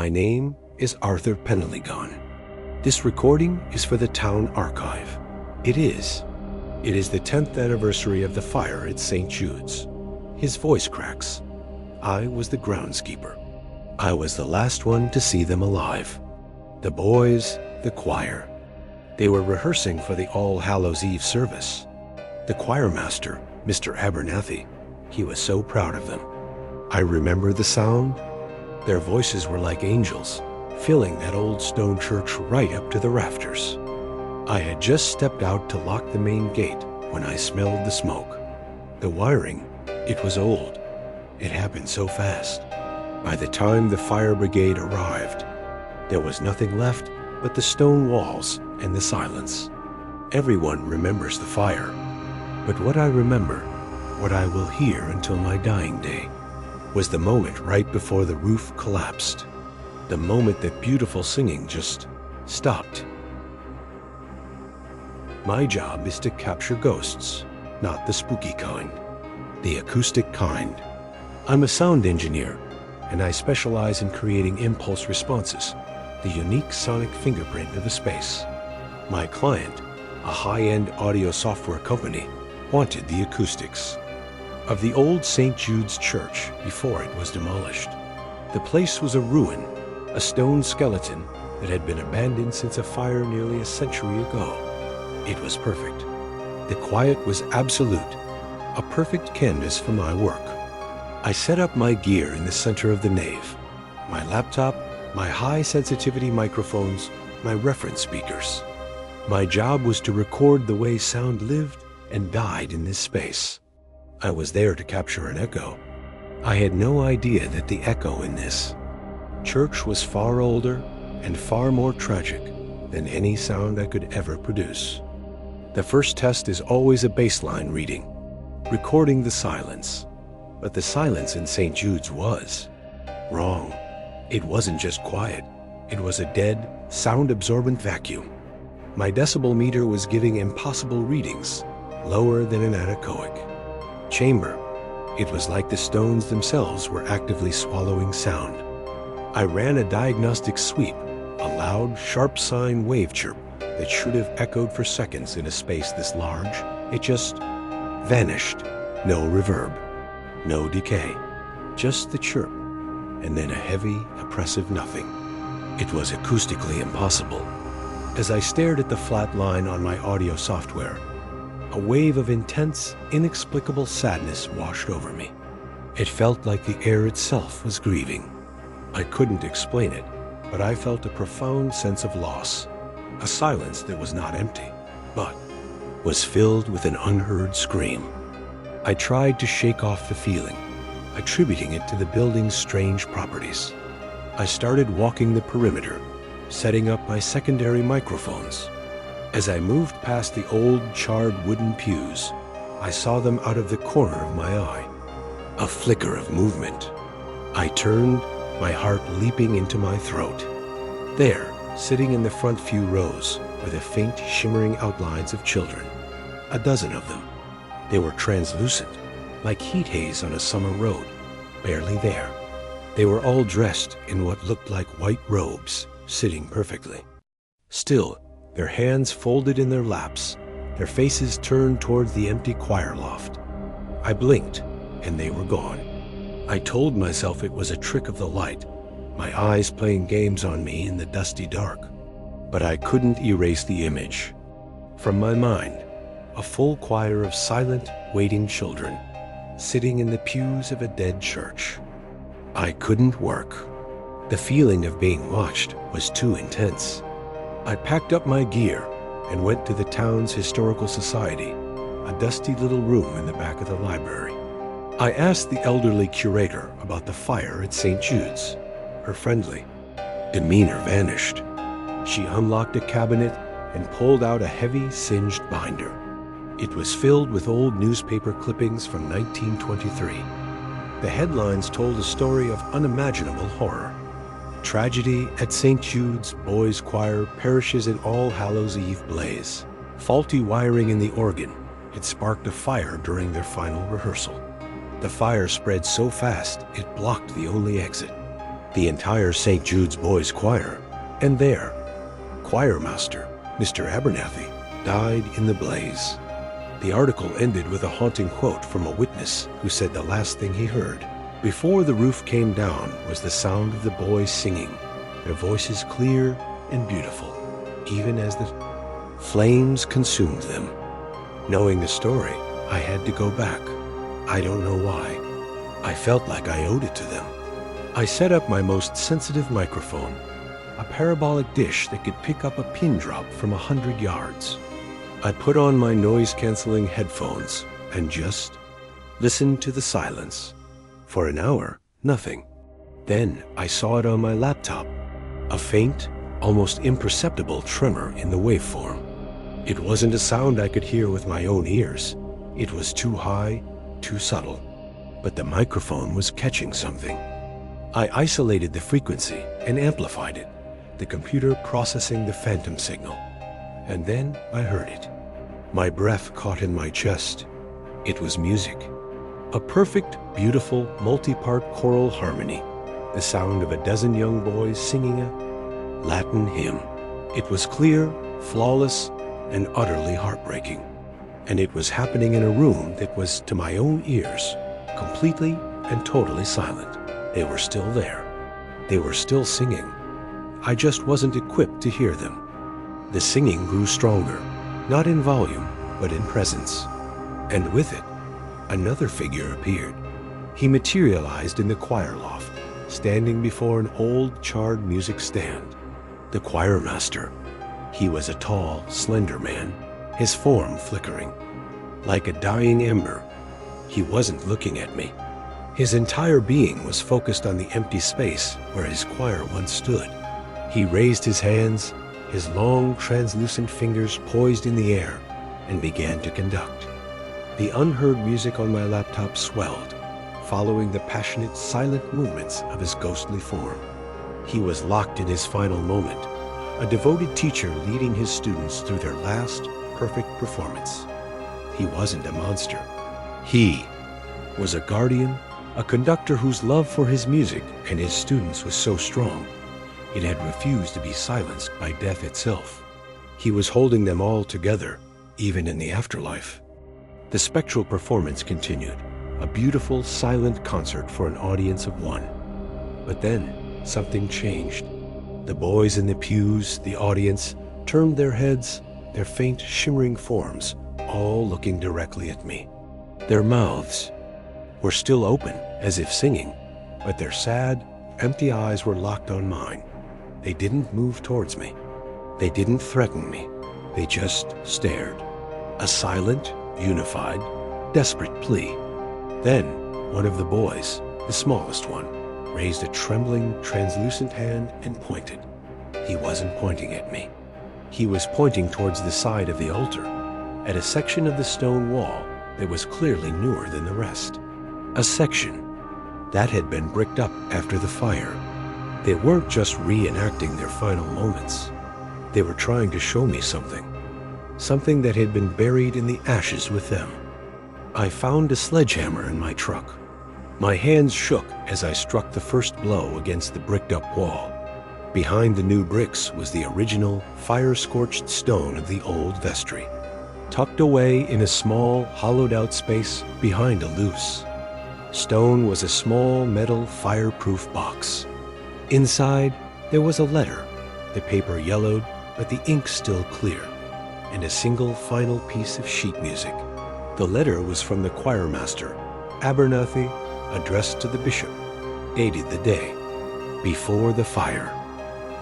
My name is Arthur Peneligon. This recording is for the town archive. It is the 10th anniversary of the fire at St. Jude's. His voice cracks. I was the groundskeeper. I was the last one to see them alive. The boys, the choir. They were rehearsing for the All Hallows Eve service. The choir master, Mr. Abernathy, he was so proud of them. I remember the sound. Their voices were like angels, filling that old stone church right up to the rafters. I had just stepped out to lock the main gate when I smelled the smoke. The wiring, it was old. It happened so fast. By the time the fire brigade arrived, there was nothing left but the stone walls and the silence. Everyone remembers the fire, but what I remember, what I will hear until my dying day, was the moment right before the roof collapsed. The moment that beautiful singing just stopped. My job is to capture ghosts, not the spooky kind, the acoustic kind. I'm a sound engineer, and I specialize in creating impulse responses, the unique sonic fingerprint of a space. My client, a high-end audio software company, wanted the acoustics of the old St. Jude's Church before it was demolished. The place was a ruin, a stone skeleton that had been abandoned since a fire nearly a century ago. It was perfect. The quiet was absolute, a perfect canvas for my work. I set up my gear in the center of the nave. My laptop, my high-sensitivity microphones, my reference speakers. My job was to record the way sound lived and died in this space. I was there to capture an echo. I had no idea that the echo in this church was far older and far more tragic than any sound I could ever produce. The first test is always a baseline reading, recording the silence. But the silence in St. Jude's was wrong. It wasn't just quiet. It was a dead, sound-absorbent vacuum. My decibel meter was giving impossible readings, lower than an anechoic chamber. It was like the stones themselves were actively swallowing sound. I ran a diagnostic sweep, a loud, sharp sine wave chirp that should have echoed for seconds in a space this large. It just vanished. No reverb, no decay, just the chirp, and then a heavy, oppressive nothing. It was acoustically impossible. As I stared at the flat line on my audio software, a wave of intense, inexplicable sadness washed over me. It felt like the air itself was grieving. I couldn't explain it, but I felt a profound sense of loss, a silence that was not empty, but was filled with an unheard scream. I tried to shake off the feeling, attributing it to the building's strange properties. I started walking the perimeter, setting up my secondary microphones. As I moved past the old, charred wooden pews, I saw them out of the corner of my eye. A flicker of movement. I turned, my heart leaping into my throat. There, sitting in the front few rows, were the faint, shimmering outlines of children. A dozen of them. They were translucent, like heat haze on a summer road, barely there. They were all dressed in what looked like white robes, sitting perfectly. Still, their hands folded in their laps, their faces turned towards the empty choir loft. I blinked, and they were gone. I told myself it was a trick of the light, my eyes playing games on me in the dusty dark. But I couldn't erase the image. From my mind, a full choir of silent, waiting children, sitting in the pews of a dead church. I couldn't work. The feeling of being watched was too intense. I packed up my gear and went to the town's historical society, a dusty little room in the back of the library. I asked the elderly curator about the fire at St. Jude's. Her friendly demeanor vanished. She unlocked a cabinet and pulled out a heavy, singed binder. It was filled with old newspaper clippings from 1923. The headlines told a story of unimaginable horror. Tragedy at St. Jude's Boys' Choir perishes in All Hallows Eve blaze. Faulty wiring in the organ had sparked a fire during their final rehearsal. The fire spread so fast it blocked the only exit. the entire St. Jude's Boys Choir, and their choir master, Mr. Abernathy, died in the blaze. The article ended with a haunting quote from a witness who said the last thing he heard before the roof came down was the sound of the boys singing, their voices clear and beautiful, even as the flames consumed them. Knowing the story, I had to go back. I don't know why. I felt like I owed it to them. I set up my most sensitive microphone, a parabolic dish that could pick up a pin drop from 100 yards. I put on my noise-canceling headphones and just listened to the silence. For an hour, nothing. Then I saw it on my laptop, a faint, almost imperceptible tremor in the waveform. It wasn't a sound I could hear with my own ears. It was too high, too subtle. But the microphone was catching something. I isolated the frequency and amplified it, the computer processing the phantom signal. And then I heard it. My breath caught in my chest. It was music. A perfect, beautiful, multi-part choral harmony. The sound of a dozen young boys singing a Latin hymn. It was clear, flawless, and utterly heartbreaking. And it was happening in a room that was, to my own ears, completely and totally silent. They were still there. They were still singing. I just wasn't equipped to hear them. The singing grew stronger, not in volume, but in presence. And with it, another figure appeared. He materialized in the choir loft, standing before an old, charred music stand. The choir master. He was a tall, slender man, his form flickering. Like a dying ember, he wasn't looking at me. His entire being was focused on the empty space where his choir once stood. He raised his hands, his long, translucent fingers poised in the air, and began to conduct. The unheard music on my laptop swelled, following the passionate, silent movements of his ghostly form. He was locked in his final moment, a devoted teacher leading his students through their last, perfect performance. He wasn't a monster. He was a guardian, a conductor whose love for his music and his students was so strong, it had refused to be silenced by death itself. He was holding them all together, even in the afterlife. The spectral performance continued, a beautiful, silent concert for an audience of one. But then, something changed. The boys in the pews, the audience, turned their heads, their faint, shimmering forms, all looking directly at me. Their mouths were still open, as if singing, but their sad, empty eyes were locked on mine. They didn't move towards me. They didn't threaten me. They just stared. A silent, unified, desperate plea. Then, one of the boys, the smallest one, raised a trembling, translucent hand and pointed. He wasn't pointing at me. He was pointing towards the side of the altar, at a section of the stone wall that was clearly newer than the rest. A section that had been bricked up after the fire. They weren't just reenacting their final moments. They were trying to show me something. Something that had been buried in the ashes with them. I found a sledgehammer in my truck. My hands shook as I struck the first blow against the bricked-up wall. Behind the new bricks was the original, fire-scorched stone of the old vestry, tucked away in a small, hollowed-out space behind a loose. Stone was a small, metal, fireproof box. Inside, there was a letter, the paper yellowed, but the ink still clear, and a single final piece of sheet music. The letter was from the choir master, Abernathy, addressed to the bishop, dated the day before the fire.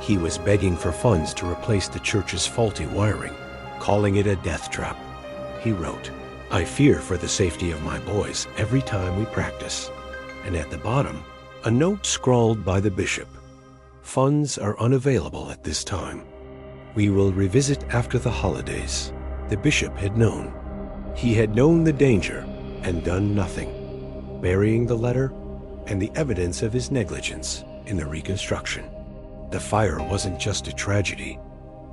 He was begging for funds to replace the church's faulty wiring, calling it a death trap. He wrote, "I fear for the safety of my boys every time we practice." And at the bottom, a note scrawled by the bishop. "Funds are unavailable at this time. We will revisit after the holidays." The bishop had known. He had known the danger and done nothing, burying the letter and the evidence of his negligence in the reconstruction. The fire wasn't just a tragedy,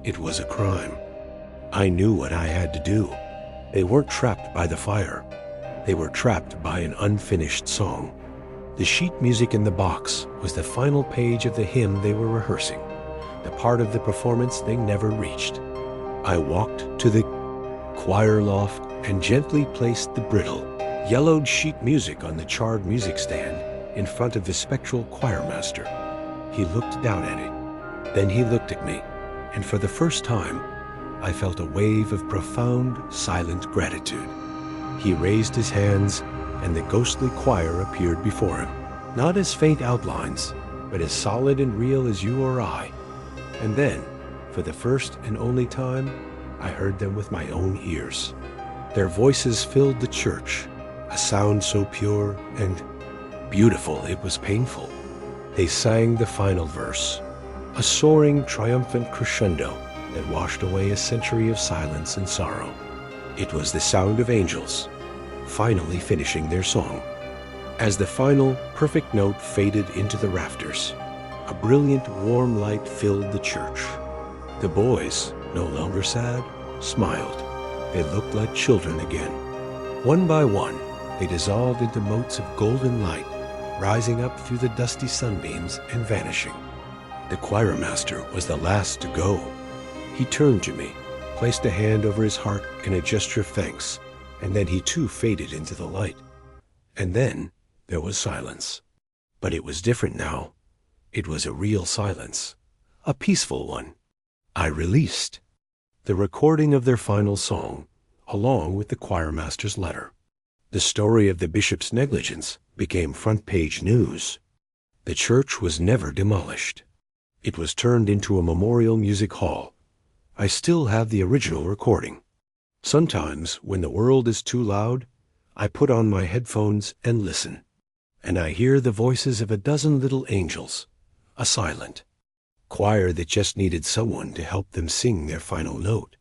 it was a crime. I knew what I had to do. They weren't trapped by the fire. They were trapped by an unfinished song. The sheet music in the box was the final page of the hymn they were rehearsing, the part of the performance they never reached. I walked to the choir loft and gently placed the brittle, yellowed sheet music on the charred music stand in front of the spectral choir master. He looked down at it. Then he looked at me, and for the first time, I felt a wave of profound, silent gratitude. He raised his hands, and the ghostly choir appeared before him, not as faint outlines, but as solid and real as you or I. And then, for the first and only time, I heard them with my own ears. Their voices filled the church, a sound so pure and beautiful it was painful. They sang the final verse, a soaring, triumphant crescendo that washed away a century of silence and sorrow. It was the sound of angels, finally finishing their song. As the final, perfect note faded into the rafters, a brilliant, warm light filled the church. The boys, no longer sad, smiled. They looked like children again. One by one, they dissolved into motes of golden light, rising up through the dusty sunbeams and vanishing. The choir master was the last to go. He turned to me, placed a hand over his heart in a gesture of thanks, and then he too faded into the light. And then there was silence. But it was different now. It was a real silence, a peaceful one. I released the recording of their final song, along with the choir master's letter. The story of the bishop's negligence became front-page news. The church was never demolished. It was turned into a memorial music hall. I still have the original recording. Sometimes, when the world is too loud, I put on my headphones and listen, and I hear the voices of a dozen little angels, a silent choir that just needed someone to help them sing their final note.